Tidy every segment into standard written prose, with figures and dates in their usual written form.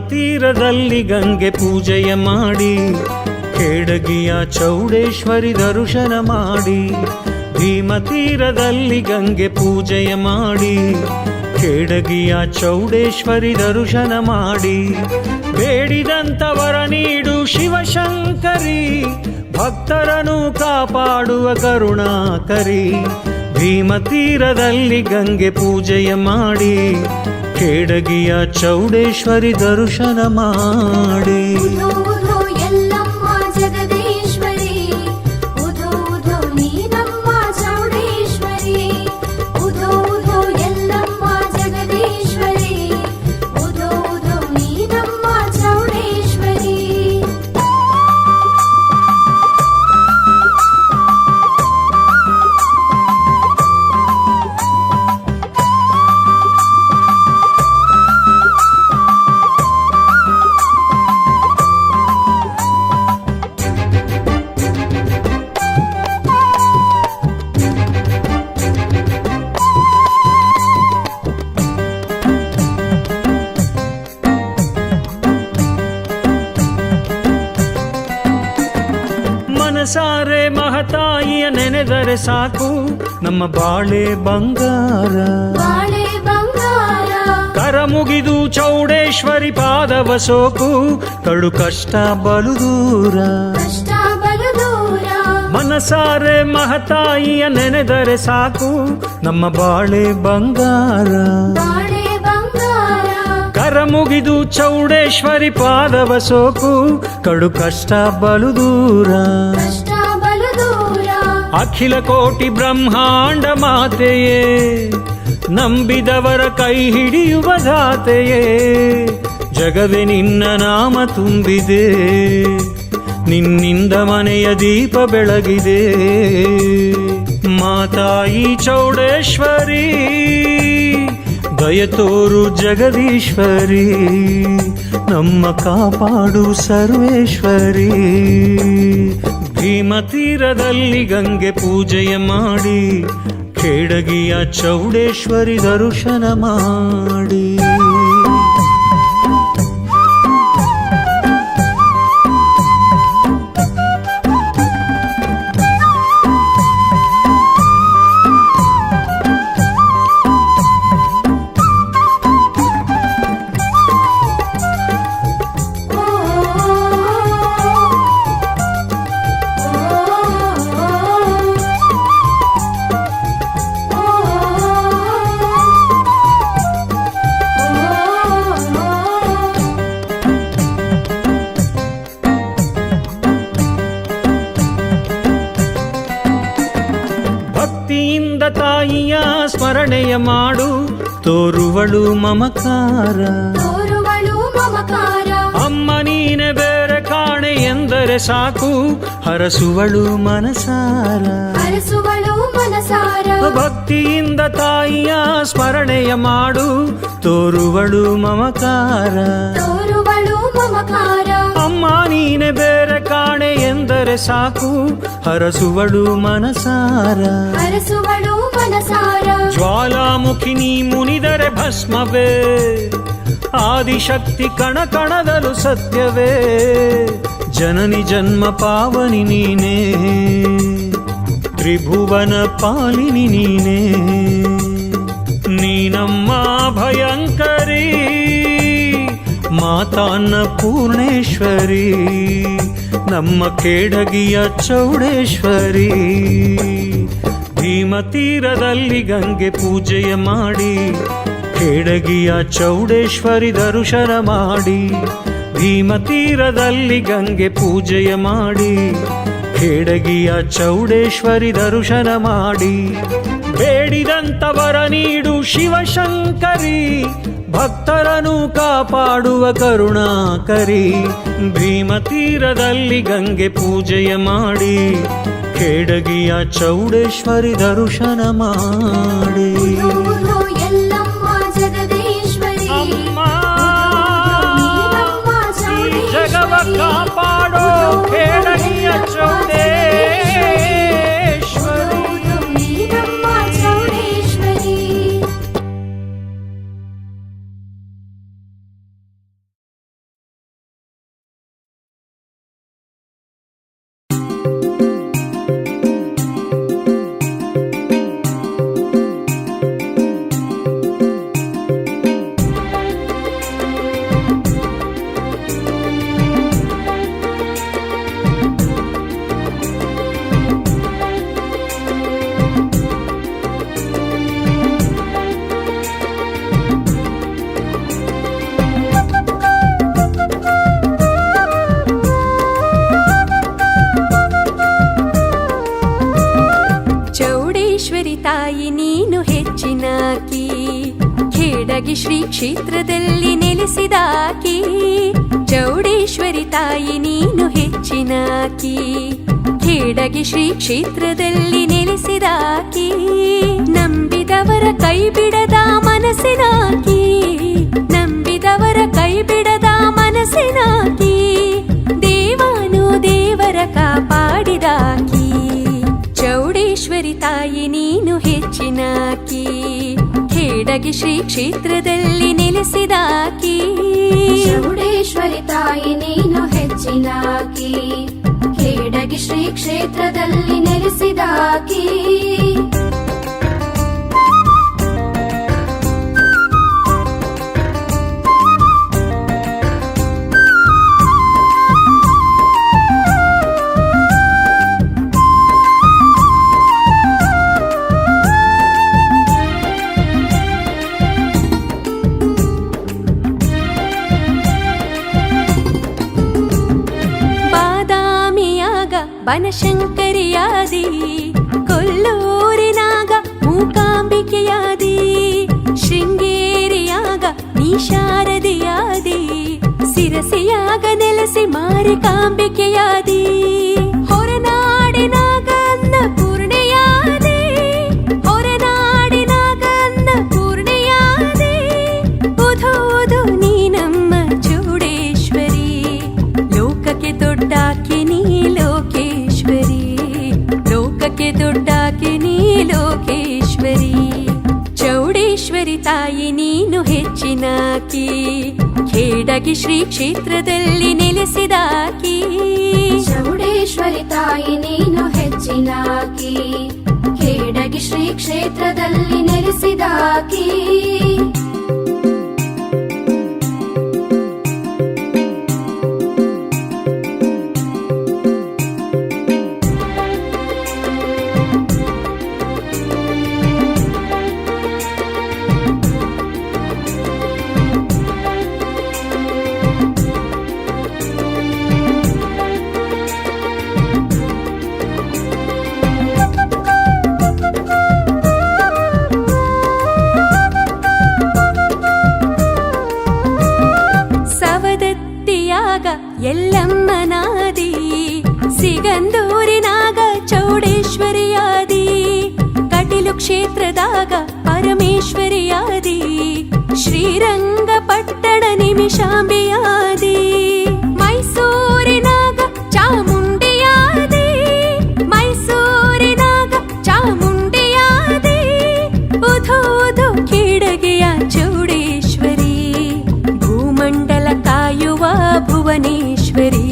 ತೀರದಲ್ಲಿ ಗಂಗೆ ಪೂಜೆಯ ಮಾಡಿ ಖೇಡಗಿಯ ಚೌಡೇಶ್ವರಿ ದರ್ಶನ ಮಾಡಿ. ಭೀಮ ತೀರದಲ್ಲಿ ಗಂಗೆ ಪೂಜೆಯ ಮಾಡಿ ಖೇಡಗಿಯ ಚೌಡೇಶ್ವರಿ ದರ್ಶನ ಮಾಡಿ. ಬೇಡಿದಂತವರ ನೀಡು ಶಿವಶಂಕರಿ, ಭಕ್ತರನ್ನು ಕಾಪಾಡುವ ಕರುಣಾಕರಿ. ಭೀಮ ತೀರದಲ್ಲಿ ಗಂಗೆ ಪೂಜೆಯ ಮಾಡಿ ಖೇಡಗಿಯ ಚೌಡೇಶ್ವರಿ ದರ್ಶನ ಮಾಡಿ. ಮನಸಾರೆ ಮಹತಾಯಿಯ ನೆನೆದರೆ ಸಾಕು, ನಮ್ಮ ಬಾಳೆ ಬಂಗಾರ. ಕರ ಮುಗಿದು ಚೌಡೇಶ್ವರಿ ಪಾದವ ಸೋಕು, ಕಡು ಕಷ್ಟ ಬಲು ದೂರ. ಮನಸಾರೆ ಮಹತಾಯಿಯ ನೆನೆದರೆ ಸಾಕು, ನಮ್ಮ ಬಾಳೆ ಬಂಗಾರ. ಕರ ಮುಗಿದು ಚೌಡೇಶ್ವರಿ ಪಾದವ ಸೋಕು, ಕಡು ಕಷ್ಟ ಬಲು ದೂರ. ಅಖಿಲ ಕೋಟಿ ಬ್ರಹ್ಮಾಂಡ ಮಾತೆಯೇ, ನಂಬಿದವರ ಕೈ ಹಿಡಿಯುವ ದಾತೆಯೇ. ಜಗವೇ ನಿನ್ನ ನಾಮ ತುಂಬಿದೆ, ನಿನ್ನಿಂದ ಮನೆಯ ದೀಪ ಬೆಳಗಿದೆ. ಮಾತಾಯಿ ಚೌಡೇಶ್ವರಿ, ದಯ ತೋರು ಜಗದೀಶ್ವರಿ, ನಮ್ಮ ಕಾಪಾಡು ಸರ್ವೇಶ್ವರಿ. ಭೀಮ ತೀರದಲ್ಲಿ ಗಂಗೆ ಪೂಜೆಯ ಮಾಡಿ ಖೇಡಗಿಯ ಚೌಡೇಶ್ವರಿ ದರ್ಶನ ಮಾಡಿ. ಭಕ್ತಿಯಿಂದ ತಾಯಿಯ ಸ್ಮರಣೆಯ ಮಾಡು, ತೋರುವಳು ಮಮಕಾರ. ಅಮ್ಮ ನೀನೆ ಬೇರೆ ಕಾಣೆ ಎಂದರೆ ಸಾಕು, ಹರಸುವಳು ಮನಸಾರ. ಭಕ್ತಿಯಿಂದ ತಾಯಿಯ ಸ್ಮರಣೆಯ ಮಾಡು, ತೋರುವಳು ಮಮಕಾರ. ಅಮ್ಮ ನೀನೆ ಬೇರೆ ಕಾಣೆ ಎಂದರೆ ಸಾಕು, ಹರಸುವಳು ಮನಸಾರ. ಜ್ವಾಲಾಮುಖಿ ನೀ ಮುನಿದರೆ ಭಸ್ಮವೇ, ಆದಿಶಕ್ತಿ ಕಣ ಕಣದಲು ಸತ್ಯವೇ. ಜನನಿ ಜನ್ಮ ಪಾವನಿ ನೀನೇ, ತ್ರಿಭುವನ ಪಾಲಿನಿ ನೀನೇ. ನೀನಮ್ಮ ಭಯಂಕರಿ, ಮಾತಾನ್ನ ಪೂರ್ಣೇಶ್ವರಿ, ನಮ್ಮ ಖೇಡಗಿಯ ಚೌಡೇಶ್ವರಿ. ಭೀಮ ತೀರದಲ್ಲಿ ಗಂಗೆ ಪೂಜೆಯ ಮಾಡಿ ಖೇಡಗಿಯ ಚೌಡೇಶ್ವರಿ ದರ್ಶನ ಮಾಡಿ. ಭೀಮ ತೀರದಲ್ಲಿ ಗಂಗೆ ಪೂಜೆಯ ಮಾಡಿ ಖೇಡಗಿಯ ಚೌಡೇಶ್ವರಿ ದರ್ಶನ ಮಾಡಿ. ಬೇಡಿದಂತವರ ನೀಡು ಶಿವಶಂಕರಿ, ಭಕ್ತರನ್ನು ಕಾಪಾಡುವ ಕರುಣಾಕರಿ. ಭೀಮ ತೀರದಲ್ಲಿ ಗಂಗೆ ಪೂಜೆಯ ಮಾಡಿ ಖೇಡಗಿಯ ಚೌಡೇಶ್ವರಿ ದರ್ಶನ ಮಾಡಿ. ಅಮ್ಮ ಜಗವ ಕಾಪಾಡೋ ಖೇಡಗಿಯ ಚೌಡೇಶ್ವರಿ. ಖೇಡಗಿ ಶ್ರೀ ಕ್ಷೇತ್ರದಲ್ಲಿ ನೆಲೆಸಿದಾಕಿ ಚೌಡೇಶ್ವರಿ ತಾಯಿ ನೀನು ಹೆಚ್ಚಿನಾಕಿ. ಖೇಡಗಿ ಶ್ರೀ ಕ್ಷೇತ್ರದಲ್ಲಿ ನೆಲೆಸಿದಾಕಿ ನಂಬಿದವರ ಕೈ ಬಿಡದ ಮನಸ್ಸಿನಾಕಿ. ನಂಬಿದವರ ಕೈ ಬಿಡದ ಮನಸ್ಸಿನಾಕಿ ದೇವಾನು ದೇವರ ಕಾಪಾಡಿದಾಕಿ. ಚೌಡೇಶ್ವರಿ ತಾಯಿ ನೀನು ಹೆಚ್ಚಿನಾಕಿ ಖೇಡಗಿ ಶ್ರೀ ಕ್ಷೇತ್ರದಲ್ಲಿ ನೆಲೆಸಿದಾಕಿ. ಚೌಡೇಶ್ವರಿ ತಾಯಿ ನೀನು ಹೆಚ್ಚಿನಾಕಿ ಖೇಡಗಿ ಶ್ರೀ ಕ್ಷೇತ್ರದಲ್ಲಿ ನೆಲೆಸಿದಾಕಿ. ಬನಶಂಕರಿಯಾದಿ ಕೊಲ್ಲೂರಿನಾಗ ಮೂಕಾಂಬಿಕೆಯಾದಿ. ಶೃಂಗೇರಿಯಾಗ ನೀಶಾರದಿಯಾದಿ. ಸಿರಸಿಯಾಗ ನೆಲೆಸಿ ಮಾರಿಕಾಂಬಿಕೆಯಾದಿ. ಹೊರನಾಡಿನಾಗ ಅನ್ನಪೂರ್ಣೆಯಾದಿ. ಹೊರನಾಡಿನಾಗ ಅನ್ನಪೂರ್ಣೆಯಾದಿ. ಉಧೋದು ನೀ ನಮ್ಮ ಚೌಡೇಶ್ವರಿ ಲೋಕಕ್ಕೆ ದೊಡ್ಡಾಕಿ ನೀ ಲೋಕೇಶ್ವರಿ. ಲೋಕಕ್ಕೆ ದೊಡ್ಡಾಕಿ ನೀ ಲೋಕೇಶ್ವರಿ. ಚೌಡೇಶ್ವರಿ ತಾಯಿ ನೀನು ಹೆಚ್ಚಿನಾಕಿ ಖೇಡಗಿ ಶ್ರೀ ಕ್ಷೇತ್ರದಲ್ಲಿ ನೆಲೆಸಿದಾಕಿ. ಚೌಡೇಶ್ವರಿ ತಾಯಿ ನೀನು ಹೆಚ್ಚಿನಾಕಿ ಖೇಡಗಿ ಶ್ರೀ ಕ್ಷೇತ್ರದಲ್ಲಿ ನೆಲೆಸಿದಾಕಿ. ಎಲ್ಲಮ್ಮನಾದಿ. ಸಿಗಂದೂರಿನಾಗ ಚೌಡೇಶ್ವರಿಯಾದಿ. ಕಟೀಲು ಕ್ಷೇತ್ರದಾಗ ಪರಮೇಶ್ವರಿಯಾದಿ. ಶ್ರೀರಂಗಪಟ್ಟಣ ನಿಮಿಷಾಂಬಿಯಾದಿ. ಮೈಸೂರಿನಾಗ ಚಾಮುಂಡಿಯಾದಿ. ಮೈಸೂರಿನಾಗ ಚಾಮುಂಡಿಯಾದಿ. ಉಧೋದು ಖೇಡಗಿಯ ಚೌಡೇಶ್ವರಿ ಭೂಮಂಡಲ ಕಾಯುವ ಭುವನೇಶ್ವರಿ.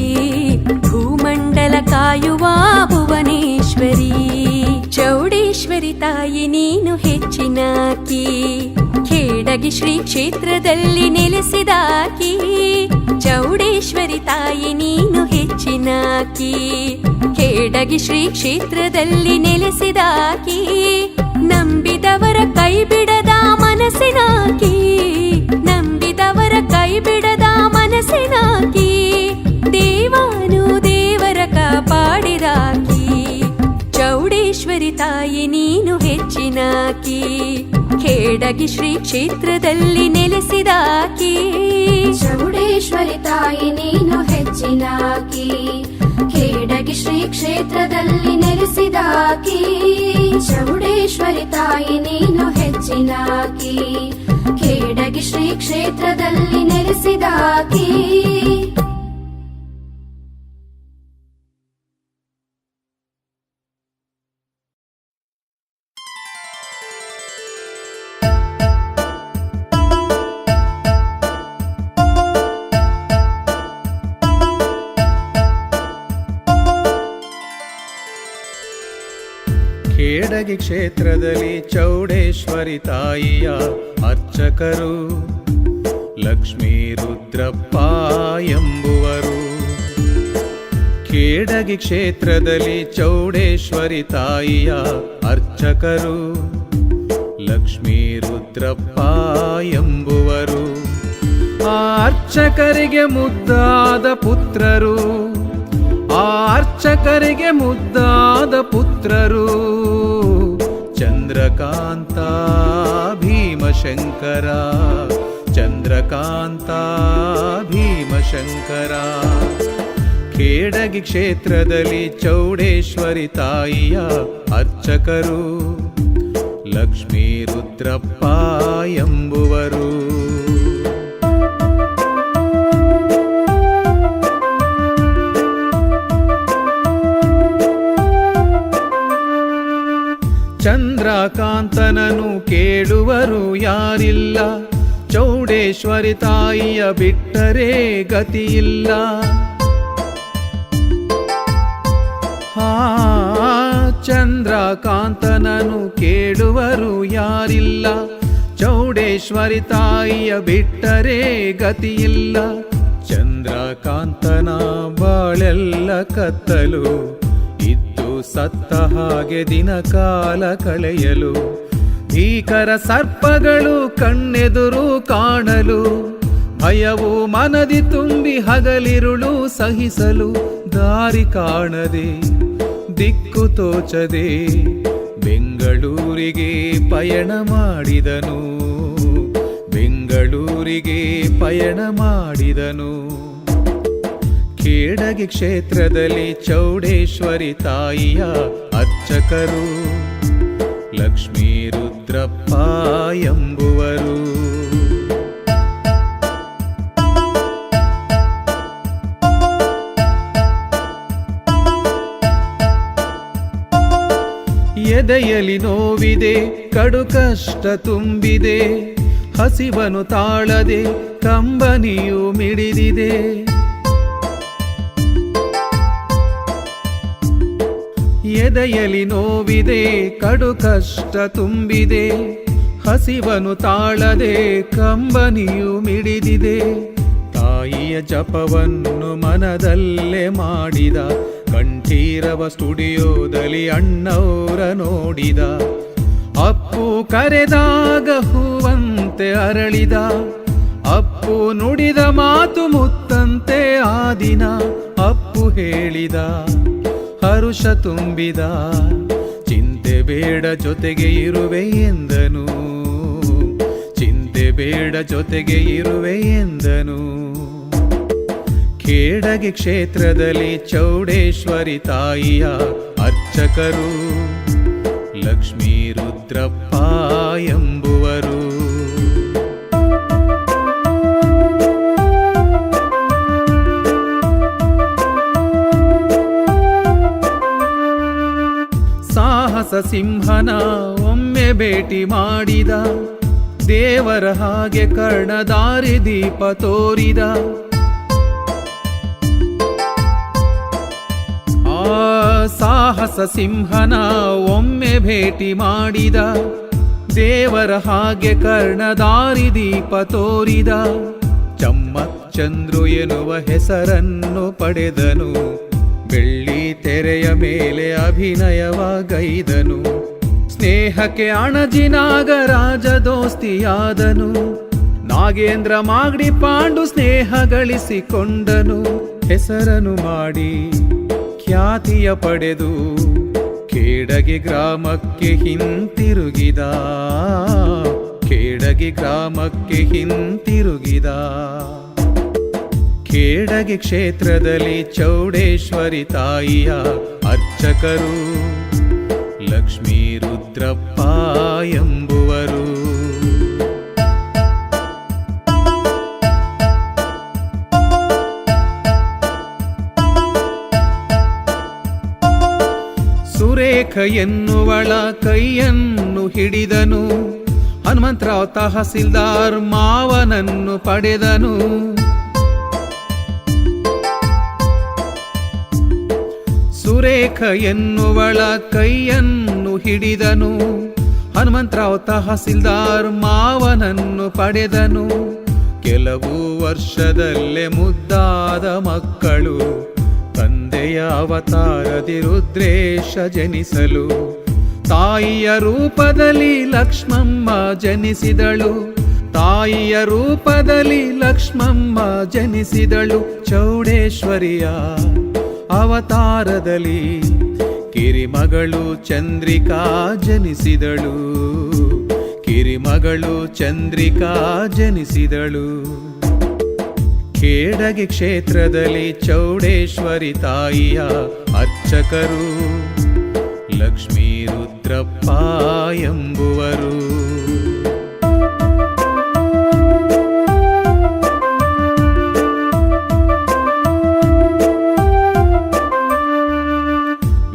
ಭೂಮಂಡಲ ಕಾಯುವ ಭುವನೇಶ್ವರಿ. ಚೌಡೇಶ್ವರಿ ತಾಯಿ ನೀನು ಹೆಚ್ಚಿನಾಕಿ ಖೇಡಗಿ ಶ್ರೀ ಕ್ಷೇತ್ರದಲ್ಲಿ ನೆಲೆಸಿದಾಕಿ. ಚೌಡೇಶ್ವರಿ ತಾಯಿ ನೀನು ಹೆಚ್ಚಿನಾಕಿ ಖೇಡಗಿ ಶ್ರೀ ಕ್ಷೇತ್ರದಲ್ಲಿ ನೆಲೆಸಿದಾಕಿ. ನಂಬಿದವರ ಕೈ ಬಿಡದ ಮನಸ್ಸಿನಾಕಿ. ನಂಬಿದವರ ಕೈ ಬಿಡದ ಮನಸ್ಸಿನಾಕಿ ದೇವಾನು ದೇವರ ಕಾಪಾಡಿದಾಕಿ. ಚೌಡೇಶ್ವರಿ ತಾಯಿ ನೀನು ಹೆಚ್ಚಿನಾಕಿ ಖೇಡಗಿ ಶ್ರೀ ಕ್ಷೇತ್ರದಲ್ಲಿ ನೆಲೆಸಿದಾಕಿ. ಚೌಡೇಶ್ವರಿ ತಾಯಿ ನೀನು ಹೆಚ್ಚಿನಾಕಿ ಖೇಡಗಿ ಶ್ರೀ ಕ್ಷೇತ್ರದಲ್ಲಿ ನೆಲೆಸಿದಾಕಿ. ಚೌಡೇಶ್ವರಿ ತಾಯಿ ನೀನು ಹೆಚ್ಚಿನಾಕಿ ಖೇಡಗಿ ಶ್ರೀ ಕ್ಷೇತ್ರದಲ್ಲಿ ನೆಲೆಸಿದಾಕಿ. ಖೇಡಗಿ ಕ್ಷೇತ್ರದಲ್ಲಿ ಚೌಡೇಶ್ವರಿ ತಾಯಿಯ ಅರ್ಚಕರು ಲಕ್ಷ್ಮೀ ರುದ್ರಪ್ಪ ಎಂಬುವರು. ಖೇಡಗಿ ಕ್ಷೇತ್ರದಲ್ಲಿ ಚೌಡೇಶ್ವರಿ ತಾಯಿಯ ಅರ್ಚಕರು ಲಕ್ಷ್ಮೀ ರುದ್ರಪ್ಪ ಎಂಬುವರು. ಆ ಅರ್ಚಕರಿಗೆ ಮುದ್ದಾದ ಪುತ್ರರು. ಆ ಅರ್ಚಕರಿಗೆ ಮುದ್ದಾದ ಪುತ್ರರು ಚಂದ್ರಕಾಂತ ಭೀಮ ಭೀಮಶಂಕರ ಚಂದ್ರಕಾಂತ ಭೀಮಶಂಕರ. ಖೇಡಗಿ ಕ್ಷೇತ್ರದಲ್ಲಿ ಚೌಡೇಶ್ವರಿ ತಾಯಿಯ ಅರ್ಚಕರು ಲಕ್ಷ್ಮೀ ರುದ್ರಪ್ಪ ಎಂಬುವರು. ಚಂದ್ರಕಾಂತನನು ಕೇಳುವರು ಯಾರಿಲ್ಲ, ಚೌಡೇಶ್ವರಿ ತಾಯಿಯ ಬಿಟ್ಟರೆ ಗತಿಯಿಲ್ಲ. ಚಂದ್ರಕಾಂತನನು ಕೇಳುವರು ಯಾರಿಲ್ಲ, ಚೌಡೇಶ್ವರಿ ತಾಯಿಯ ಬಿಟ್ಟರೆ ಗತಿಯಿಲ್ಲ. ಚಂದ್ರಕಾಂತನ ಬಾಳೆಲ್ಲ ಕತ್ತಲು ಇದ್ದು ಸತ್ತ ಹಾಗೆ ದಿನ ಕಾಲ ಕಳೆಯಲು, ಭೀಕರ ಸರ್ಪಗಳು ಕಣ್ಣೆದುರು ಕಾಣಲು, ಭಯವು ಮನದಿ ತುಂಬಿ ಹಗಲಿರುಳು ಸಹಿಸಲು, ದಾರಿ ಕಾಣದೆ ದಿಕ್ಕು ತೋಚದೆ ಬೆಂಗಳೂರಿಗೆ ಪಯಣ ಮಾಡಿದನು, ಬೆಂಗಳೂರಿಗೆ ಪಯಣ ಮಾಡಿದನು. ಖೇಡಗಿ ಕ್ಷೇತ್ರದಲ್ಲಿ ಚೌಡೇಶ್ವರಿ ತಾಯಿಯ ಅರ್ಚಕರು ಲಕ್ಷ್ಮೀ ರುದ್ರಪ್ಪ ಎಂಬುವರು. ಎದೆಯಲಿ ನೋವಿದೆ, ಕಡು ಕಷ್ಟ ತುಂಬಿದೆ, ಹಸಿವನು ತಾಳದೆ ಕಂಬನಿಯು ಮಿಡಿದಿದೆ. ಎದೆಯಲಿ ನೋವಿದೆ, ಕಡು ಕಷ್ಟ ತುಂಬಿದೆ, ಹಸಿವನು ತಾಳದೆ ಕಂಬನಿಯು ಮಿಡಿದಿದೆ. ತಾಯಿಯ ಜಪವನ್ನು ಮನದಲ್ಲೇ ಮಾಡಿದ, ಕಂಠೀರವ ಸ್ಟುಡಿಯೋದಲ್ಲಿ ಅಣ್ಣವರ ನೋಡಿದ. ಅಪ್ಪು ಕರೆದಾಗ ಹೂವಂತೆ ಅರಳಿದ, ಅಪ್ಪು ನುಡಿದ ಮಾತು ಮುತ್ತಂತೆ ಆ ದಿನ. ಅಪ್ಪು ಹೇಳಿದ ಹರುಷ ತುಂಬಿದ, ಚಿಂತೆ ಬೇಡ ಜೊತೆಗೆ ಇರುವೆ ಎಂದನು, ಚಿಂತೆ ಬೇಡ ಜೊತೆಗೆ ಇರುವೆ ಎಂದನು. ಖೇಡಗಿ ಕ್ಷೇತ್ರದಲ್ಲಿ ಚೌಡೇಶ್ವರಿ ತಾಯಿಯ ಅರ್ಚಕರು ಲಕ್ಷ್ಮೀ ರುದ್ರಪ್ಪ ಎಂಬುವರು. ಸಾಹಸ ಸಿಂಹನ ಒಮ್ಮೆ ಭೇಟಿ ಮಾಡಿದ, ದೇವರ ಹಾಗೆ ಕರ್ಣದಾರಿ ದೀಪ ತೋರಿದ. ಸಾಹಸ ಸಿಂಹನ ಒಮ್ಮೆ ಭೇಟಿ ಮಾಡಿದ, ದೇವರ ಹಾಗೆ ಕರ್ಣದಾರಿ ದೀಪ ತೋರಿದ. ಚಮ್ಮಕ್ ಚಂದ್ರು ಎನ್ನುವ ಹೆಸರನ್ನು ಪಡೆದನು, ಬೆಳ್ಳಿ ತೆರೆಯ ಮೇಲೆ ಅಭಿನಯವಾಗೈದನು. ಸ್ನೇಹಕ್ಕೆ ಅಣಜಿನಾಗ ರಾಜ ದೋಸ್ತಿಯಾದನು, ನಾಗೇಂದ್ರ ಮಾಗಡಿ ಪಾಂಡು ಸ್ನೇಹ ಗಳಿಸಿಕೊಂಡನು. ಹೆಸರನು ಮಾಡಿ ಖ್ಯಾತಿಯ ಪಡೆದು ಖೇಡಗಿ ಗ್ರಾಮಕ್ಕೆ ಹಿಂತಿರುಗಿದ, ಖೇಡಗಿ ಗ್ರಾಮಕ್ಕೆ ಹಿಂತಿರುಗಿದ. ಖೇಡಗಿ ಕ್ಷೇತ್ರದಲ್ಲಿ ಚೌಡೇಶ್ವರಿ ತಾಯಿಯ ಅರ್ಚಕರು ಲಕ್ಷ್ಮೀ ರುದ್ರಪ್ಪ ಎಂಬುವರು. ಸುರೇಖ ಎನ್ನುವಳ ಕೈಯನ್ನು ಹಿಡಿದನು, ಹನುಮಂತರಾವ್ ತಹಸೀಲ್ದಾರ್ ಮಾವನನ್ನು ಪಡೆದನು. ಸುರೇಖ ಎನ್ನುವಳ ಕೈಯನ್ನು ಹಿಡಿದನು, ಹನುಮಂತರಾವ್ ತಹಸೀಲ್ದಾರ್ ಮಾವನನ್ನು ಪಡೆದನು. ಕೆಲವು ವರ್ಷದಲ್ಲೇ ಮುದ್ದಾದ ಮಕ್ಕಳು, ತಂದೆಯ ಅವತಾರದಿ ರುದ್ರೇಶ ಜನಿಸಲು. ತಾಯಿಯ ರೂಪದಲ್ಲಿ ಲಕ್ಷ್ಮಮ್ಮ ಜನಿಸಿದಳು, ತಾಯಿಯ ರೂಪದಲ್ಲಿ ಲಕ್ಷ್ಮಮ್ಮ ಜನಿಸಿದಳು. ಚೌಡೇಶ್ವರಿಯ ಅವತಾರದಲ್ಲಿ ಕಿರಿಮಗಳು ಚಂದ್ರಿಕಾ ಜನಿಸಿದಳು, ಕಿರಿಮಗಳು ಚಂದ್ರಿಕಾ ಜನಿಸಿದಳು. ಖೇಡಗಿ ಕ್ಷೇತ್ರದಲ್ಲಿ ಚೌಡೇಶ್ವರಿ ತಾಯಿಯ ಅರ್ಚಕರು ಲಕ್ಷ್ಮೀ ರುದ್ರಪ್ಪ ಎಂಬುವರು.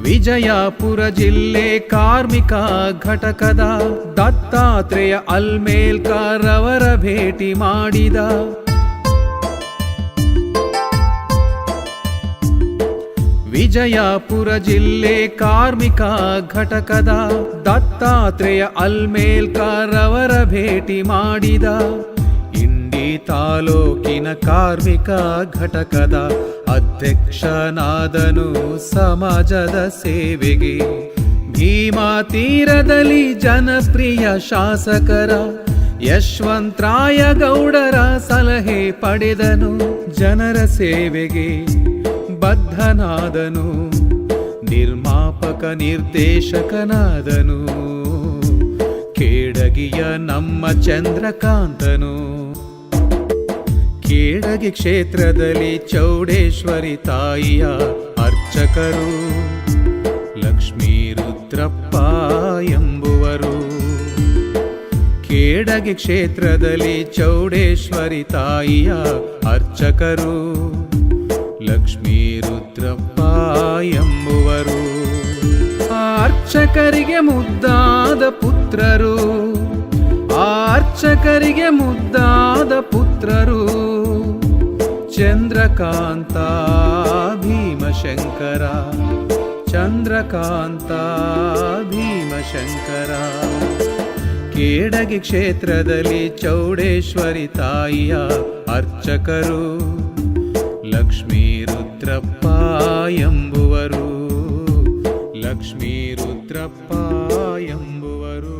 ವಿಜಯಪುರ ಜಿಲ್ಲೆ ಕಾರ್ಮಿಕ ಘಟಕದ ದತ್ತಾತ್ರೇಯ ಅಲ್ಮೇಲ್ಕರ್ ಅವರ ಭೇಟಿ ಮಾಡಿದ. ವಿಜಯಪುರ ಜಿಲ್ಲೆ ಕಾರ್ಮಿಕ ಘಟಕದ ದತ್ತಾತ್ರೇಯ ಅಲ್ಮೇಲ್ಕರ್ ಅವರ ಭೇಟಿ ಮಾಡಿದ. ಇಂಡಿ ತಾಲೂಕಿನ ಕಾರ್ಮಿಕ ಘಟಕದ ಅಧ್ಯಕ್ಷನಾದನು. ಸಮಾಜದ ಸೇವೆಗೆ ಭೀಮಾ ತೀರದಲ್ಲಿ ಜನಪ್ರಿಯ ಶಾಸಕರ ಯಶವಂತರಾಯ ಗೌಡರ ಸಲಹೆ ಪಡೆದನು. ಜನರ ಸೇವೆಗೆ ಬದ್ಧನಾದನು. ನಿರ್ಮಾಪಕ ನಿರ್ದೇಶಕನಾದನು. ಖೇಡಗಿಯ ನಮ್ಮ ಚಂದ್ರಕಾಂತನು. ಖೇಡಗಿ ಕ್ಷೇತ್ರದಲ್ಲಿ ಚೌಡೇಶ್ವರಿ ತಾಯಿಯ ಅರ್ಚಕರು ಲಕ್ಷ್ಮೀ ರುದ್ರಪ್ಪ ಎಂಬುವರು. ಖೇಡಗಿ ಕ್ಷೇತ್ರದಲ್ಲಿ ಚೌಡೇಶ್ವರಿ ತಾಯಿಯ ಅರ್ಚಕರು ಲಕ್ಷ್ಮೀ ರುದ್ರಪ್ಪ ಎಂಬುವರು. ಆ ಅರ್ಚಕರಿಗೆ ಮುದ್ದಾದ ಪುತ್ರರು. ಆ ಅರ್ಚಕರಿಗೆ ಮುದ್ದಾದ ಪುತ್ರರು ಚಂದ್ರಕಾಂತ ಭೀಮಶಂಕರ. ಚಂದ್ರಕಾಂತ ಭೀಮಶಂಕರ. ಖೇಡಗಿ ಕ್ಷೇತ್ರದಲ್ಲಿ ಚೌಡೇಶ್ವರಿ ತಾಯಿಯ ಅರ್ಚಕರು ಲಕ್ಷ್ಮೀ ರುದ್ರಪ್ಪ ಎಂಬುವರು. ಲಕ್ಷ್ಮೀ ರುದ್ರಪ್ಪ ಎಂಬುವರು.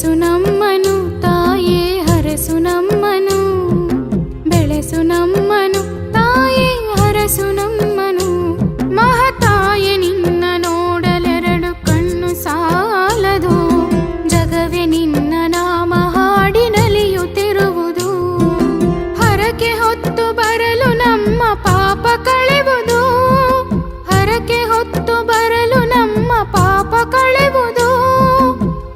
ಬೆಳೆಸು ನಮ್ಮನು ತಾಯೇ ಹರಸು ನಮ್ಮನು ಬೆಳೆಸು ನಮ್ಮನು ತಾಯೇ ಹರಸು ನಮ್ಮನು ಮಹತಾಯೆ ನಿನ್ನ ನೋಡಲೆರಡು ಕಣ್ಣು ಸಾಲದು ಜಗವೇ ನಿನ್ನ ನಾಮ ಹಾಡಿ ನಲಿಯುತ್ತಿರುವುದು ಹರಕೆ ಹೊತ್ತು ಬರಲು ನಮ್ಮ ಪಾಪ ಕಳೆವುದು ಹರಕೆ ಹೊತ್ತು ಬರಲು ನಮ್ಮ ಪಾಪ ಕಳೆವುದು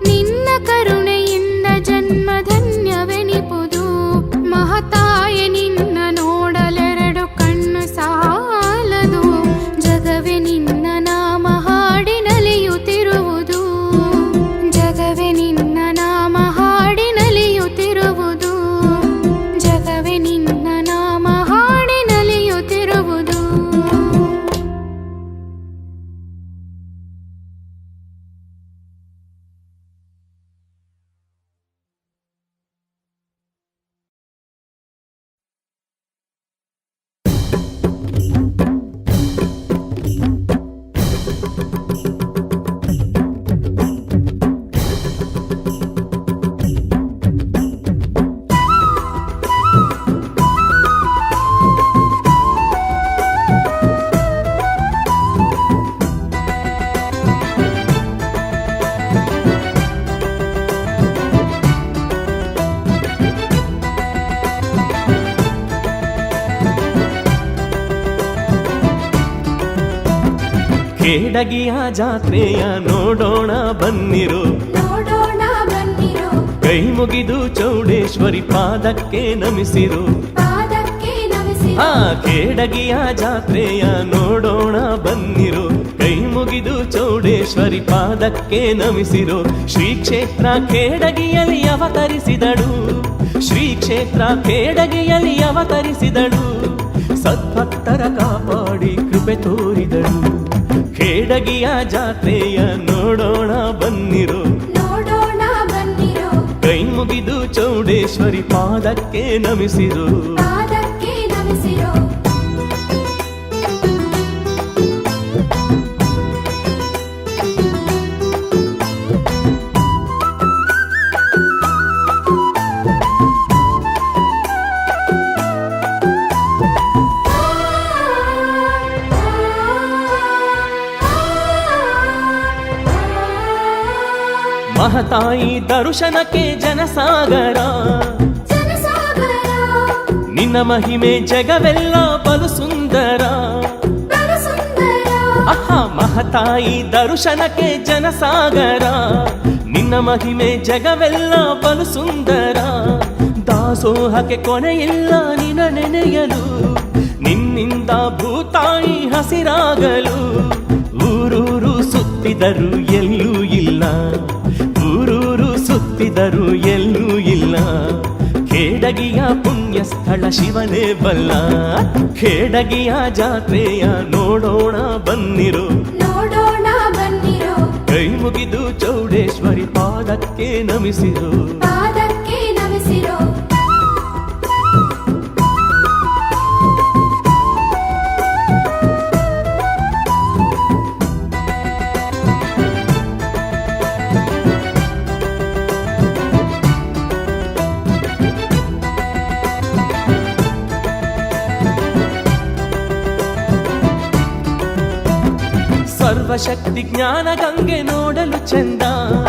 ನಿನ್ನ ಕರುಣೆಯಿಂದ ಜನ್ಮ ಧನ್ಯವೆನಿಪುದು ಮಹತಾಯೆ ನಿನ್ನ ನೋಡಲೆರಡು ಕಣ್ಣು ಸಾಲದು ಜಗವೇ ನಿನ್ನ ನಾಮ ಹಾಡಿ ನಲಿಯುತ್ತಿರುವುದು ಜಗವೇ ನಿನ್ನ ನಾಮ ಹಾಡಿ ನಲಿಯುತ್ತಿರುವುದು ಜಗವೇ ನಿನ್ನ ನಾಮ ಹಾಡಿ ನಲಿಯುತ್ತಿರುವುದು ಕೇಡಗಿಯ ಜಾತ್ರೆಯ ನೋಡೋಣ ಬನ್ನಿರು ನೋಡೋಣ ಬನ್ನಿರೋ ಕೈ ಮುಗಿದು ಚೌಡೇಶ್ವರಿ ಪಾದಕ್ಕೆ ನಮಿಸಿರು ಪಾದಕ್ಕೆ ನಮಿಸಿ ಆ ಕೇಡಗಿಯ ಜಾತ್ರೆಯ ನೋಡೋಣ ಬನ್ನಿರು ಕೈ ಮುಗಿದು ಚೌಡೇಶ್ವರಿ ಪಾದಕ್ಕೆ ನಮಿಸಿರು ಶ್ರೀ ಕ್ಷೇತ್ರ ಕೇಡಗಿಯಲ್ಲಿ ಅವತರಿಸಿದಳು ಶ್ರೀ ಕ್ಷೇತ್ರ ಕೇಡಗಿಯಲ್ಲಿ ಅವತರಿಸಿದಳು ಸದ್ಭಕ್ತರ ಕಾಪಾಡಿ ಕೃಪೆ ತೋರಿದಳು ಕೇಡಗಿಯ ಜಾತ್ರೆಯ ನೋಡೋಣ ಬನ್ನಿರು ನೋಡೋಣ ಬನ್ನಿರೋ ಕೈ ಮುಗಿದು ಚೌಡೇಶ್ವರಿ ಪಾದಕ್ಕೆ ನಮಿಸಿರು ಪಾದಕ್ಕೆ ನಮಿಸಿರೋ ಮಹತಾಯಿ ದರ್ಶನಕ್ಕೆ ಜನಸಾಗರ ಜನಸಾಗರ ನಿನ್ನ ಮಹಿಮೆ ಜಗವೆಲ್ಲ ಬಲು ಸುಂದರ ಬಲು ಸುಂದರ ಅಹ ಮಹತಾಯಿ ದರ್ಶನಕ್ಕೆ ಜನಸಾಗರ ನಿನ್ನ ಮಹಿಮೆ ಜಗವೆಲ್ಲ ಬಲು ಸುಂದರ ದಾಸೋಹಕ್ಕೆ ಕೊನೆಯಿಲ್ಲ ನಿನ್ನ ನೆನೆಯಲು ನಿನ್ನಿಂದ ಭೂತಾಯಿ ಹಸಿರಾಗಲು ಊರೂರು ಸುತ್ತಿದರು ಎಲ್ಲೂ ಇಲ್ಲ ಊರೂರು ಸುತ್ತಿದರು ಎಲ್ಲೂ ಇಲ್ಲ ಕೇಡಗಿಯ ಪುಣ್ಯ ಸ್ಥಳ ಶಿವನೇ ಬಲ್ಲ ಕೇಡಗಿಯ ಜಾತ್ರೆಯ ನೋಡೋಣ ಬನ್ನಿರು ನೋಡೋಣ ಬನ್ನಿರೋ ಕೈ ಮುಗಿದು ಚೌಡೇಶ್ವರಿ ಪಾದಕ್ಕೆ ನಮಿಸಿರು ಪಾದಕ್ಕೆ ನಮಿಸಿರೋ ಸರ್ವಶಕ್ತಿ ಜ್ಞಾನ ಗಂಗೆ ನೋಡಲು ಚಂದ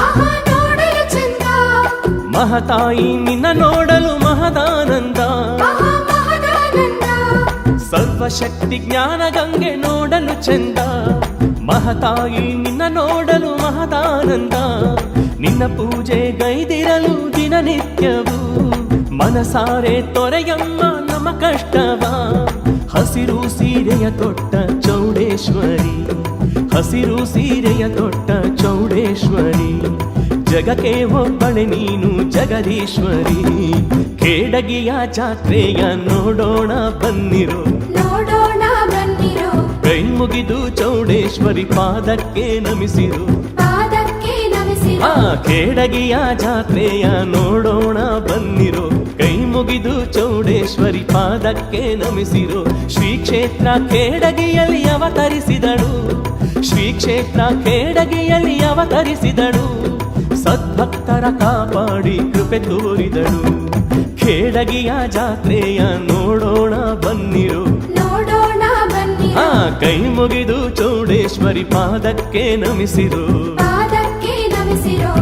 ಆಹಾ ನೋಡಲು ಚಂದ ಮಹತಾಯಿ ನಿನ್ನ ನೋಡಲು ಮಹದಾನಂದ ಆಹಾ ಮಹದಾನಂದ ಸರ್ವಶಕ್ತಿ ಜ್ಞಾನ ಗಂಗೆ ನೋಡಲು ಚಂದ ಮಹತಾಯಿ ನಿನ್ನ ನೋಡಲು ಮಹದಾನಂದ ನಿನ್ನ ಪೂಜೆ ಗೈದಿರಲು ದಿನನಿತ್ಯವೂ ಮನಸಾರೆ ತೊರೆಯಮ್ಮ ನಮ್ಮ ಕಷ್ಟವ ಹಸಿರು ಸೀರೆಯ ತೊಟ್ಟ ಚೌಡೇಶ್ವರಿ ಹಸಿರು ಸೀರೆಯ ತೊಟ್ಟ ಚೌಡೇಶ್ವರಿ ಜಗಕ್ಕೆ ಒಬ್ಬಳೆ ನೀನು ಜಗದೀಶ್ವರಿ ಕೇಡಗಿಯ ಜಾತ್ರೆಯ ನೋಡೋಣ ಬನ್ನಿರು ನೋಡೋಣ ಬನ್ನಿರೋ ಕೈ ಮುಗಿದು ಚೌಡೇಶ್ವರಿ ಪಾದಕ್ಕೆ ನಮಿಸಿರು ಪಾದಕ್ಕೆ ನಮಿಸಿರೋ ಆ ಕೇಡಗಿಯ ಜಾತ್ರೆಯ ನೋಡೋಣ ಬನ್ನಿರು ಕೈ ಮುಗಿದು ಚೌಡೇಶ್ವರಿ ಪಾದಕ್ಕೆ ನಮಿಸಿರು ಶ್ರೀ ಕ್ಷೇತ್ರ ಕೇಡಗಿಯಲ್ಲಿ ಅವತರಿಸಿದಳು ಶ್ರೀ ಕ್ಷೇತ್ರ ಕೇಡಗಿಯಲ್ಲಿ ಅವತರಿಸಿದಳು ಸದ್ಭಕ್ತರ ಕಾಪಾಡಿ ಕೃಪೆ ತೋರಿದಳು. ಖೇಡಗಿಯ ಜಾತ್ರೆಯ ನೋಡೋಣ ಬನ್ನಿರು, ನೋಡೋಣ ಬನ್ನಿರೋ ಕೈ ಮುಗಿದು ಚೌಡೇಶ್ವರಿ ಪಾದಕ್ಕೆ ನಮಿಸಿರು. ಪಾದಕ್ಕೆ ನಮಿಸಿರೋ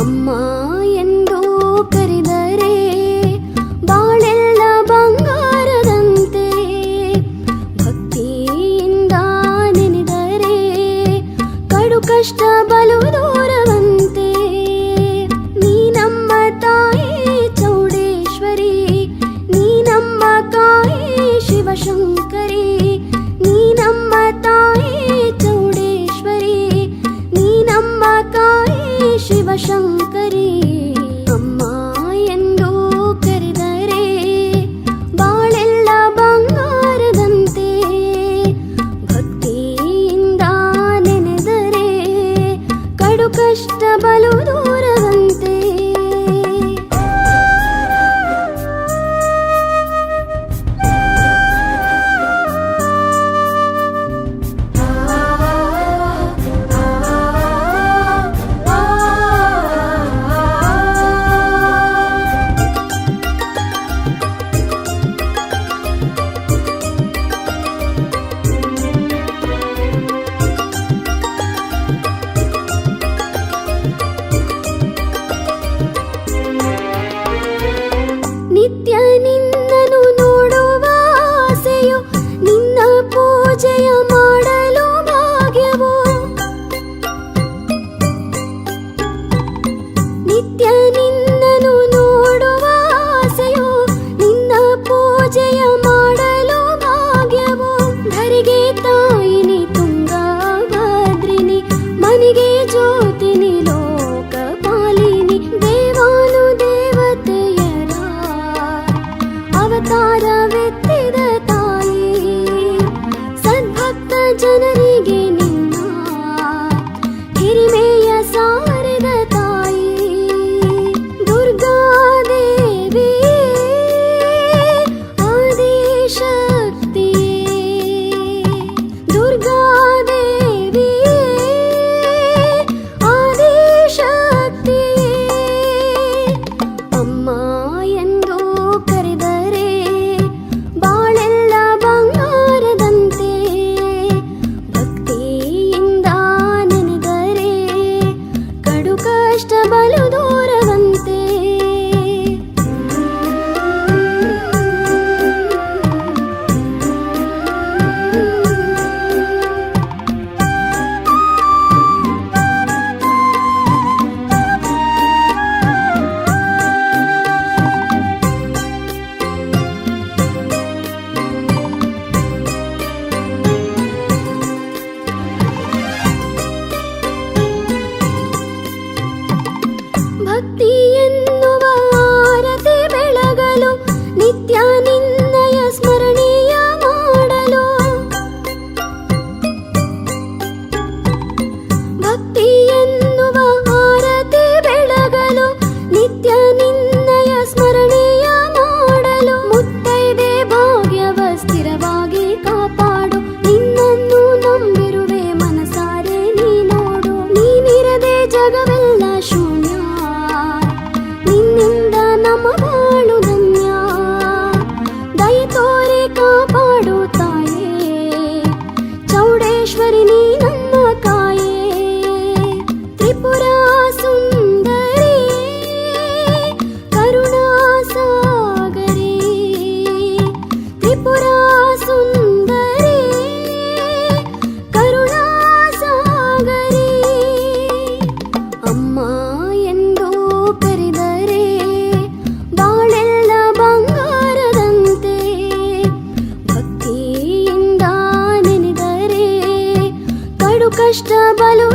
ಅಮ್ಮ ಎಂದು ಕರೆದರೆ ಬಾಳೆಲ್ಲ ಬಂಗಾರದಂತೆ, ಭಕ್ತಿಯಿಂದ ನೆನೆದರೆ ಕಡು ಕಷ್ಟ ಬಲು ದೂರವಂತೆ. ನೀ ನಮ್ಮ ತಾಯಿ ಚೌಡೇಶ್ವರಿ, ನೀ ನಮ್ಮ ಕಾಯಿ ಶಿವಶಂಕರಿ, ನೀ ನಮ್ಮ ತಾಯಿ ಚೌಡೇಶ್ವರಿ, ನೀ ನಮ್ಮ ಕಾಯಿ ಶಿವಶಂಕರಿ. ಅಮ್ಮ ಎಂದು ಕರೆದರೆ ಬಾಳೆಲ್ಲ ಬಂಗಾರದಂತೆ, ಭಕ್ತಿಯಿಂದ ನೆನೆದರೆ ಕಡು ಕಷ್ಟ ಬಲು ದೂರವಂತೆ.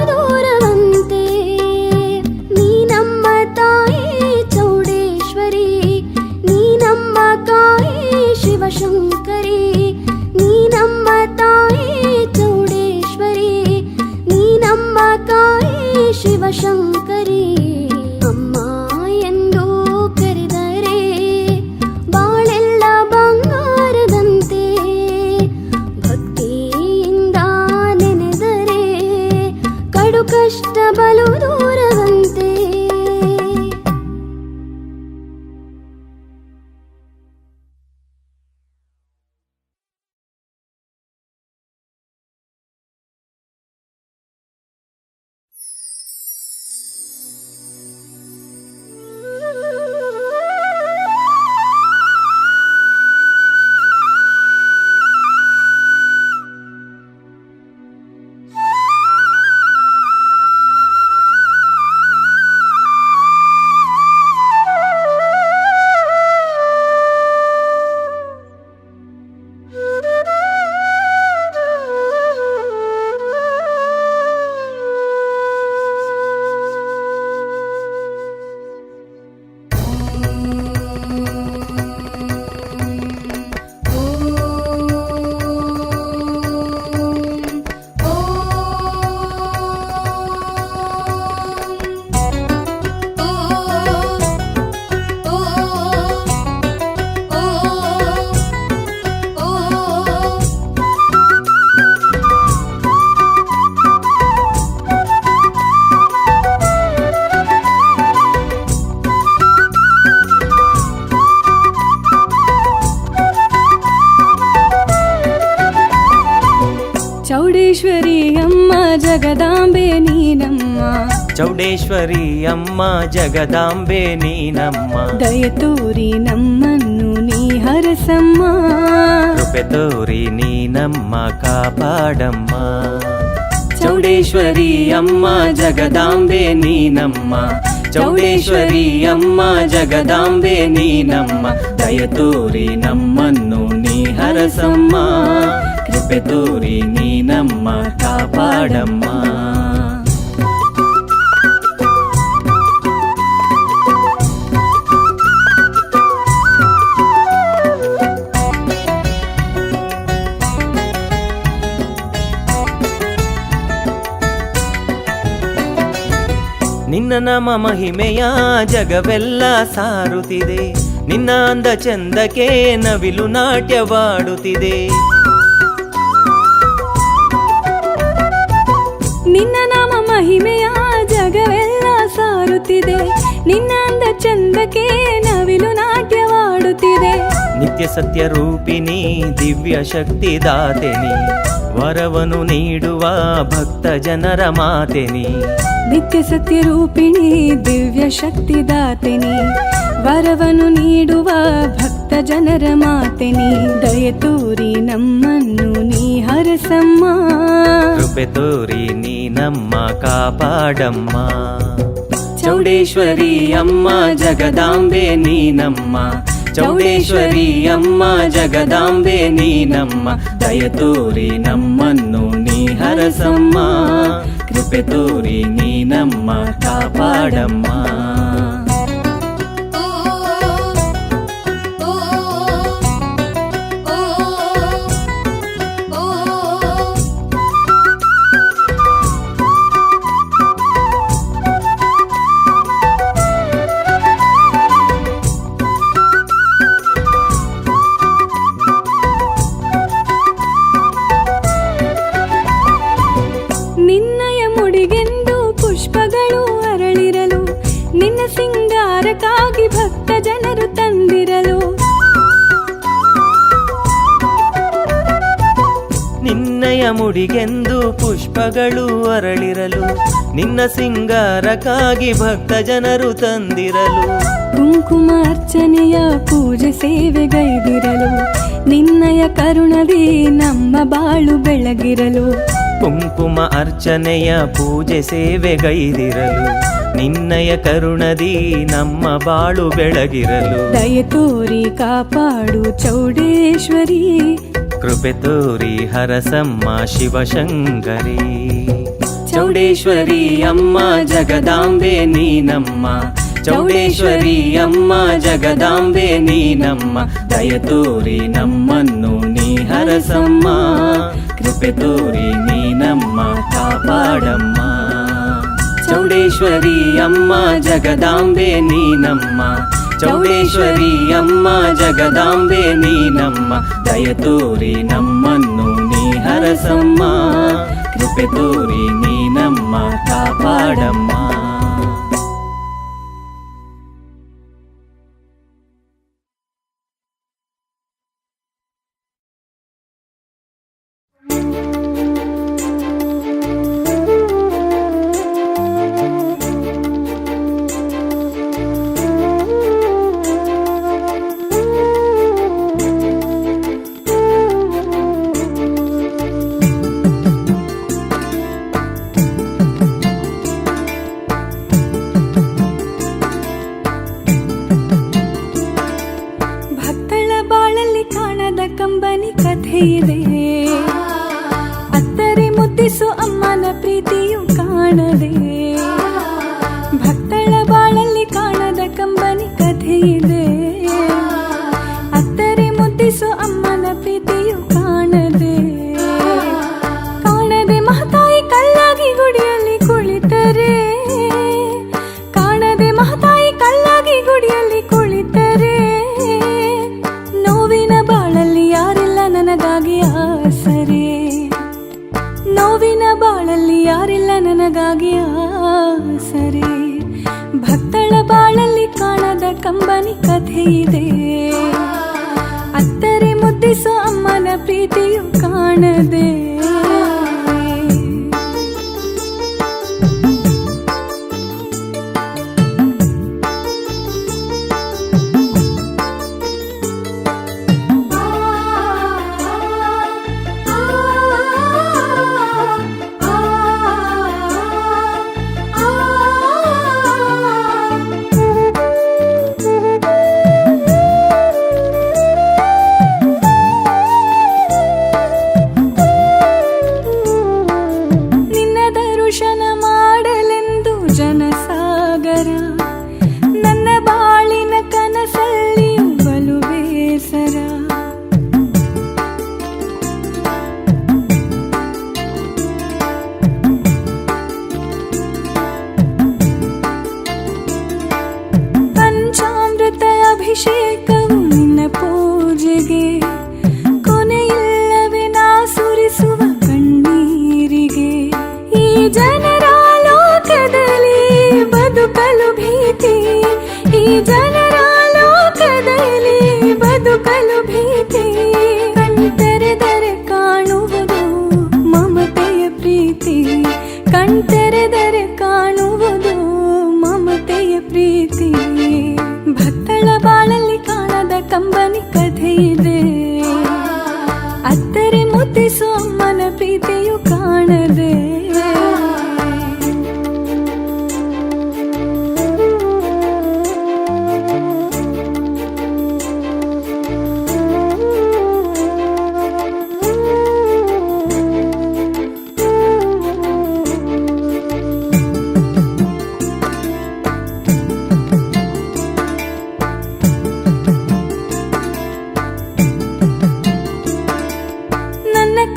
ದೂರವಂತೆ ನೀ ನಮ್ಮ ತಾಯಿ ಚೌಡೇಶ್ವರಿ ನೀ ನಮ್ಮ ಕಾಯಿ ಶಿವಶಂಕರಿ ನೀ ನಮ್ಮ ತಾಯಿ ಚೌಡೇಶ್ವರಿ ನೀ ನಮ್ಮ ಕಾಯಿ ಶಿವಶಂಕರಿ ಅಮ್ಮ ಎಂದು ಕರೆದರೆ ಬಾಳೆಲ್ಲ ಬಂಗಾರದಂತೆ ಭಕ್ತಿಯಿಂದ ನೆನೆದರೆ ಕಡು ಕಷ್ಟ ಬಲು ದೂರವಂತೆ ಚೌಡೇಶ್ವರಿ ಅಮ್ಮ ಜಗದಾಂಬೆ ನೀನಮ್ಮ ಚೌಡೇಶ್ವರಿ ಅಮ್ಮ ಜಗದಾಂಬೆ ನೀನಮ್ಮ ದಯ ತೋರಿ ನಮ್ಮನ್ನು ನೀ ಹರಸಮ್ಮ ಕೃಪೆ ತೋರಿ ನೀನಮ್ಮ ಕಾಪಾಡಮ್ಮ ಚೌಡೇಶ್ವರಿ ಅಮ್ಮ ಜಗದಾಂಬೆ ನೀನಮ್ಮ ಚೌಡೇಶ್ವರಿ ಅಮ್ಮ ಜಗದಾಂಬೆ ನೀನಮ್ಮ ದಯ ತೋರಿ ನಮ್ಮನ್ನು ನೀ ಹರಸಮ್ಮ ಕೃಪೆ ತೋರಿ ನೀನಮ್ಮ ಕಾಪಾಡಮ್ಮ ನಿನ್ನ ನಾಮ ಮಹಿಮೆಯ ಜಗವೆಲ್ಲ ಸಾರುತ್ತಿದೆ ನಿನ್ನ ಅಂದ ಚಂದಕ್ಕೆ ನವಿಲು ನಾಟ್ಯವಾಡುತ್ತಿದೆ ನಿನ್ನ ನಾಮ ಮಹಿಮೆಯ ಜಗವೆಲ್ಲ ಸಾರುತ್ತಿದೆ ನಿನ್ನ ಅಂದ ಚಂದಕ್ಕೆ ನವಿಲು ನಾಟ್ಯವಾಡುತ್ತಿದೆ ನಿತ್ಯ ಸತ್ಯ ರೂಪಿಣಿ ದಿವ್ಯ ಶಕ್ತಿ ದಾತೆನಿ ವರವನು ನೀಡುವ ಭಕ್ತ ಜನರ ಮಾತೆನಿ ನಿತ್ಯ ಸತ್ಯ ರೂಪಿಣಿ ದಿವ್ಯ ಶಕ್ತಿ ದಾತೆನಿ ವರವನ್ನು ನೀಡುವ ಭಕ್ತ ಜನರ ಮಾತೆನಿ ದಯ ತೋರಿ ನಮ್ಮನ್ನು ನೀ ಹರಸಮ್ಮ ಕೃಪೆ ತೋರಿ ನೀ ನಮ್ಮ ಕಾಪಾಡಮ್ಮ ಚೌಡೇಶ್ವರಿ ಅಮ್ಮ ಜಗದಾಂಬೆ ನೀನಮ್ಮ ಚೌಡೇಶ್ವರಿ ಅಮ್ಮ ಜಗದಾಂಬೆ ನೀನಮ್ಮ ದಯ ತೋರಿ ನಮ್ಮನ್ನು ನೀ ಹರಸಮ್ಮ ಕೃಪೆ ತೋರಿ ನೀ ನಮ್ಮ ಕಾಪಾಡಮ್ಮ ನಿನ್ನಯ ಮುಡಿಗೆಂದು ಪುಷ್ಪಗಳು ಅರಳಿರಲು ನಿನ್ನ ಸಿಂಗಾರಕ್ಕಾಗಿ ಭಕ್ತ ಜನರು ತಂದಿರಲು ನಿನ್ನಯ ಮುಡಿಗೆಂದು ಪುಷ್ಪಗಳು ಅರಳಿರಲು ನಿನ್ನ ಸಿಂಗಾರಕ್ಕಾಗಿ ಭಕ್ತ ಜನರು ತಂದಿರಲು ಕುಂಕುಮ ಅರ್ಚನೆಯ ಪೂಜೆ ಸೇವೆಗೈದಿರಲು ನಿನ್ನಯ ಕರುಣದಿ ನಮ್ಮ ಬಾಳು ಬೆಳಗಿರಲು ಕುಂಕುಮ ಅರ್ಚನೆಯ ಪೂಜೆ ಸೇವೆಗೈದಿರಲು ನಿನ್ನಯ ಕರುಣದಿ ನಮ್ಮ ಬಾಳು ಬೆಳಗಿರಲು ದಯ ತೋರಿ ಕಾಪಾಡು ಚೌಡೇಶ್ವರಿ ಅಮ್ಮ ಜಗದಾಂಬೆ ನೀನಮ್ಮ, ಚೌಡೇಶ್ವರಿ ಅಮ್ಮ ಜಗದಾಂಬೆ ನೀನಮ್ಮ, ದಯ ತೋರಿ ನಮ್ಮನ್ನು ನೀ ಹರಸಮ್ಮ, ಕೃಪೆ ತೋರಿ ನೀನಮ್ಮ ಕಾಪಾಡಮ್ಮ. ಚೌಡೇಶ್ವರಿ ಅಮ್ಮ ಜಗದಾಂಬೆ ನೀನಮ್ಮ, ಚೌಡೇಶ್ವರಿ ಅಮ್ಮ ಜಗದಾಂಬೆ ನೀನಮ್ಮ, ದಯ ತೋರಿ ನಮ್ಮನ್ನು ನೀ ಹರಸಮ್ಮ, ಕೃಪೆ ತೋರಿ ನೀನಮ್ಮ ಕಾಪಾಡಮ್ಮ. ಕಂಬನಿ ಕಥೆ ಇದೆ, ಅತ್ತರೆ ಮುದ್ದಿಸು ಅಮ್ಮನ ಪ್ರೀತಿಯು ಕಾಣದೆ. ಭಕ್ತಳ ಬಾಳಲ್ಲಿ ಕಾಣದ ಕಂಬನಿ ಕಥೆ ಇದೆ, ಅತ್ತರೆ ಮುದ್ದಿಸು ಅಮ್ಮನ ಪ್ರೀತಿಯು ಕಾಣದೆ. ಕಾಣದೆ ಮಹತಾಯಿ ಕಲ್ಲಾಗಿ ಗುಡಿಯಲ್ಲಿ ಕುಳಿತರೆ, ಕಾಣದೆ ಮಹತಾಯಿ ಕಲ್ಲಾಗಿ ಗುಡಿಯಲ್ಲಿ ಕುಳಿತರೆ, ನೋವಿನ ಬಾಳಲ್ಲಿ ಯಾರಿಲ್ಲ ನನಗಾಗಿ ಆಸರೆ, ನೋವಿನ ಬಾಳಲ್ಲಿ ಯಾರಿಲ್ಲ ನನಗಾಗಿ ಆಸರೆ. ಭಕ್ತಳ ಬಾಳಲ್ಲಿ ಕಾಣದ ಕಂಬನಿ ಕಥೆ ಇದೆ, ಅತ್ತರೆ ಮುದ್ದಿಸೋ ಅಮ್ಮನ ಪ್ರೀತಿಯು ಕಾಣದೆ. ನನ್ನ ಬಾಳಿನ ಕನಸಲ್ಲಿ ಬಲು ಬೇಸರ, ಪಂಚಾಮೃತ ಅಭಿಷೇಕವು ನಿನ್ನ ಪೂಜೆಗೆ, ಕೊನೆಯಿಲ್ಲವೇ ನಾ ಸುರಿಸುವ ಕಣ್ಣೀರಿಗೆ. ಈ ಜನರ ಲೋಕದಲ್ಲಿ ಬದುಕಲು ಭೀತಿ, ಈ ಜನರ ಲೋಕದಲ್ಲಿ ಬದುಕಲು ಭೀತಿ. ಕಣ್ತೆರೆದರೆ ಕಾಣುವುದು ಮಮತೆಯ ಪ್ರೀತಿ, ಕಣ್ತೆರೆದರೆ ಕಾಣುವುದು ಮಮತೆಯ ಪ್ರೀತಿ. ಭಕ್ತಳ ಬಾಳಲ್ಲಿ ಕಾಣದ ಕಂಬನಿ ಕಥೆ ಇದೆ, ಅತ್ತರೆ ಮುದ್ದಿಸೋ ಅಮ್ಮನ ಪ್ರೀತಿಯು ಕಾಣದೆ.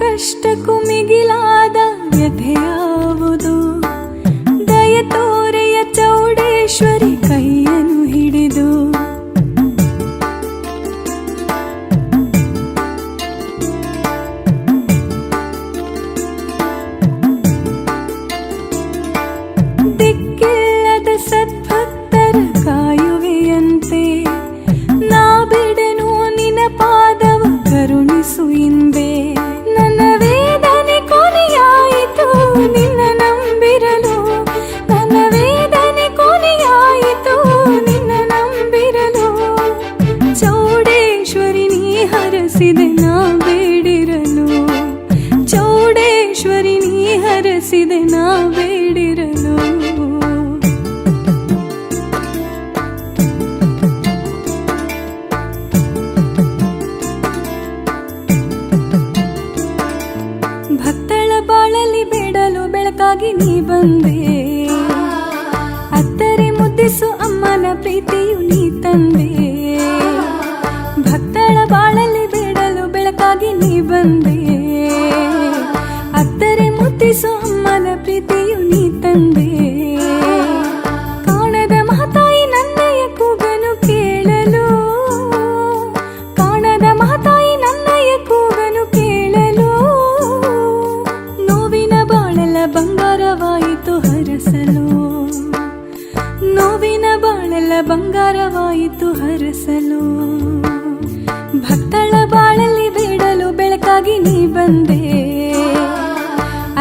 ಕಷ್ಟಕ್ಕೂ ಮಿಗಿಲಾದ ವ್ಯಥೆಯಾವುದು, ದಯ ತೋರೆಯ ಚೌಡೇಶ್ವರಿ ಕೈಯನ್ನು ಹಿಡಿದು. ದಿಕ್ಕಿಲ್ಲದ ಸದ್ಭಕ್ತರ ಕಾಯುವೆಯಂತೆ, ನಾ ಬಿಡೆನು ನಿನ ಪಾದವ ಕರುಣಿಸು ಹಿಂದೆ. ನನ್ನ ವೇದನೆ ಕೊನೆಯಾಯಿತು ನಿನ್ನ ನಂಬಿರಲು, ನನ್ನ ವೇದನೆ ಕೊನೆಯಾಯಿತು ನಿನ್ನ ನಂಬಿರಲು. ಚೌಡೇಶ್ವರಿ ನೀ ಹರಸಿದೆ ನಾ ಬೇಡಿರಲು, ಚೌಡೇಶ್ವರಿ ನೀ ಹರಸಿದೆ ನಾ ಬೇಡಿರಲು. ಬಂದೆ. ಕಾಣದ ಮಹಾತಾಯಿ ನನ್ನಯ ಕೂಗನು ಕೇಳಲು, ಕಾಣದ ಮಹಾತಾಯಿ ನನ್ನಯ ಕೂಗನು ಕೇಳಲು. ನೋವಿನ ಬಾಳೆಲ್ಲ ಬಂಗಾರವಾಯಿತು ಹರಸಲು, ನೋವಿನ ಬಾಳೆಲ್ಲ ಬಂಗಾರವಾಯಿತು ಹರಸಲು. ಭಕ್ತಳ ಬಾಳಲ್ಲಿ ಬೇಡಲು ಬೆಳಕಾಗಿ ನೀ ಬಂದೆ.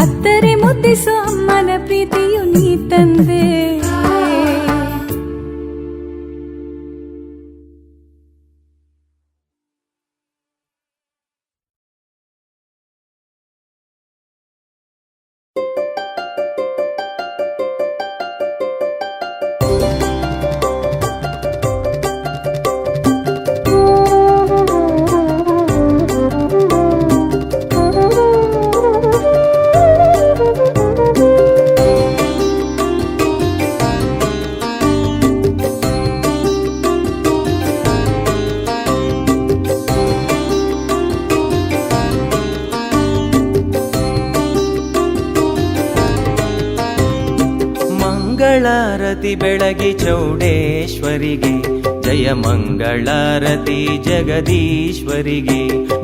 ಅತ್ತರೆ ಮುದ್ದಿಸು ಅಮ್ಮನ ಪ್ರೀತಿಯು ನೀ ತಂದೆ. ಮಂಗಳಾರತಿ ಬೆಳಗಿ ಚೌಡೇಶ್ವರಿಗೆ, ಜಯ ಮಂಗಳಾರತಿ ಜಗದೀಶ್ವರಿಗೆ.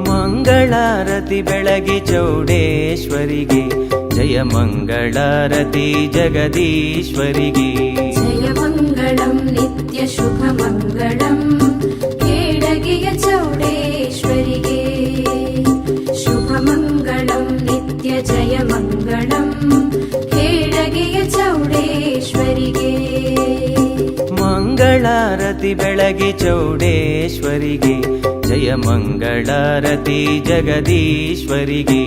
ಮಂಗಳಾರತಿ ಬೆಳಗಿ ಚೌಡೇಶ್ವರಿಗೆ, ಜಯ ಮಂಗಳಾರತಿ ಜಗದೀಶ್ವರಿಗೆ. ಜಯ ಮಂಗಳಂ ನಿತ್ಯ ಶುಭ ಮಂಗಳಂ ಕೇಡಗಿಯ ಚೌಡೇಶ್ವರಿಗೆ. ಶುಭ ಮಂಗಳಂ ನಿತ್ಯ ಜಯ ಮಂಗಳಂ ಕೇಡಗಿಯ ಚೌಡೇಶ್ವರಿಗೆ. ಮಂಗಳಾರತಿ ಬೆಳಗಿ ಚೌಡೇಶ್ವರಿಗೆ, ಜಯ ಮಂಗಳಾರತಿ ಜಗದೀಶ್ವರಿಗೆ.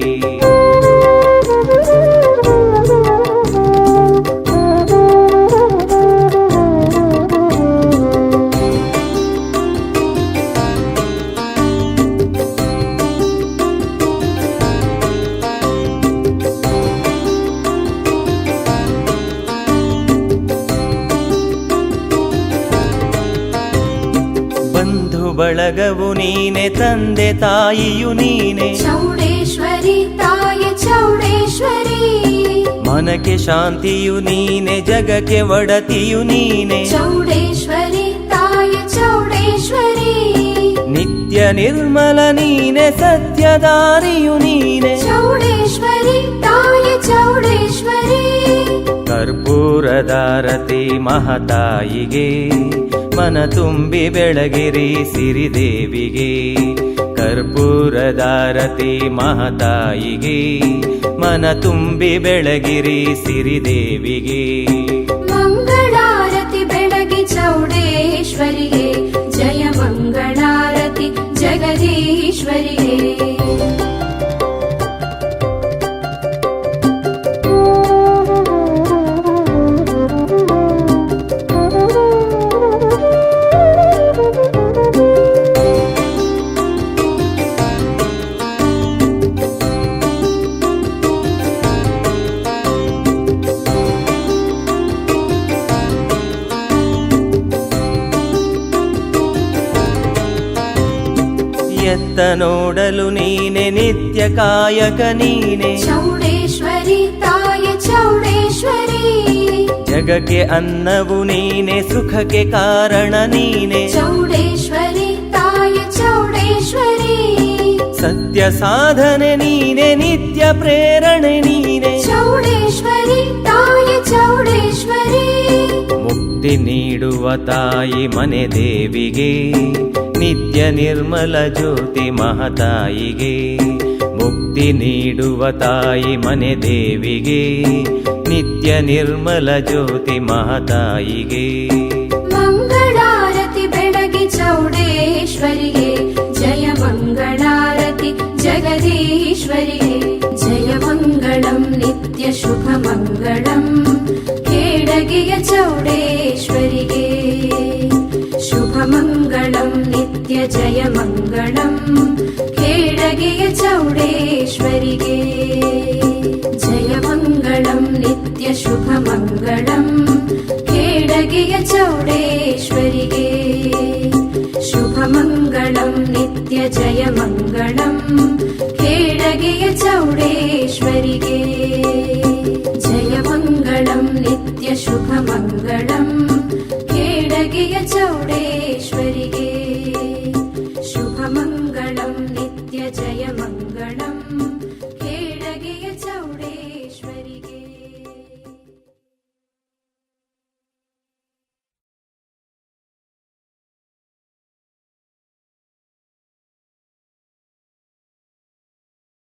ಬಳಗವು ನೀನೆ, ತಂದೆ ತಾಯಿಯು ನೀನೆ. ಚೌಡೇಶ್ವರಿ ತಾಯ ಚೌಡೇಶ್ವರಿ. ಮನಕ್ಕೆ ಶಾಂತಿಯು ನೀನೆ, ಜಗಕ್ಕೆ ಒಡತಿಯು ನೀನೆ. ಚೌಡೇಶ್ವರಿ ತಾಯ ಚೌಡೇಶ್ವರಿ. ನಿತ್ಯ ನಿರ್ಮಲ ನೀನೆ, ಸತ್ಯದಾರಿಯು ನೀನೆ. ಚೌಡೇಶ್ವರಿ ತಾಯ ಚೌಡೇಶ್ವರಿ. ಕರ್ಪೂರದಾರತಿ ಮಹಾತಾಯಿಗೆ, ಮನ ತುಂಬಿ ಬೆಳಗಿರಿ ಸಿರಿದೇವಿಗೆ. ಕರ್ಪೂರದಾರತಿ ಮಹಾತಾಯಿಗೆ, ಮನ ತುಂಬಿ ಬೆಳಗಿರಿ ಸಿರಿದೇವಿಗೆ. ಮಂಗಳಾರತಿ ಬೆಳಗಿ ಚೌಡೇಶ್ವರಿಗೆ, ಜಯ ಮಂಗಳಾರತಿ ಜಗದೀಶ್ವರಿಗೆ. ಎತ್ತ ನೋಡಲು ನೀನೆ, ನಿತ್ಯ ಕಾಯಕ ನೀನೆ. ಚೌಡೇಶ್ವರಿ ತಾಯ ಚೌಡೇಶ್ವರಿ. ಜಗಕ್ಕೆ ಅನ್ನವು ನೀನೆ, ಸುಖಕ್ಕೆ ಕಾರಣ ನೀನೆ. ಚೌಡೇಶ್ವರಿ ತಾಯ ಚೌಡೇಶ್ವರಿ. ಸತ್ಯ ಸಾಧನೆ ನೀನೆ, ನಿತ್ಯ ಪ್ರೇರಣೆ ನೀನೆ. ಚೌಡೇಶ್ವರಿ ತಾಯ ಚೌಡೇಶ್ವರಿ. ಮುಕ್ತಿ ನೀಡುವ ತಾಯಿ ಮನೆ ದೇವಿಗೆ, ನಿತ್ಯ ನಿರ್ಮಲ ಜ್ಯೋತಿ ಮಹಾತಾಯಿಗೆ. ಮುಕ್ತಿ ನೀಡುವ ತಾಯಿ ಮನೆ ದೇವಿಗೆ, ನಿತ್ಯ ನಿರ್ಮಲ ಜ್ಯೋತಿ ಮಹಾತಾಯಿಗೆ. ಮಂಗಳಾರತಿ ಬೆಳಗಿ ಚೌಡೇಶ್ವರಿಗೆ, ಜಯ ಮಂಗಳಾರತಿ ಜಗದೀಶ್ವರಿಗೆ. ಜಯ ಮಂಗಳಂ ನಿತ್ಯ ಶುಭ ಮಂಗಳಂ ಕೇಡಗಿಯ ಚೌಡೇಶ್ವರಿಗೆ. ಶುಭ ಮಂಗಳಂ ನಿತ್ಯ ಜಯ ಮಂಗಳಂ ಕೇಡಗಿಯ ಚೌಡೇಶ್ವರಿಗೆ. ಜಯ ಮಂಗಳಂ ನಿತ್ಯ ಶುಭ ಮಂಗಳಂ ಕೇಡಗಿಯ ಚೌಡೇಶ್ವರಿಗೆ. ಶುಭ ಮಂಗಳಂ ನಿತ್ಯ ಜಯ ಮಂಗಳಂ ಕೇಡಗಿಯ ಚೌಡೇಶ್ವರಿಗೆ. ಜಯ ಮಂಗಳಂ ನಿತ್ಯ ನಿತ್ಯ ಶುಭ ಮಂಗಳಂ. ಕೇಡಗಿಯ ಚೌಡೇ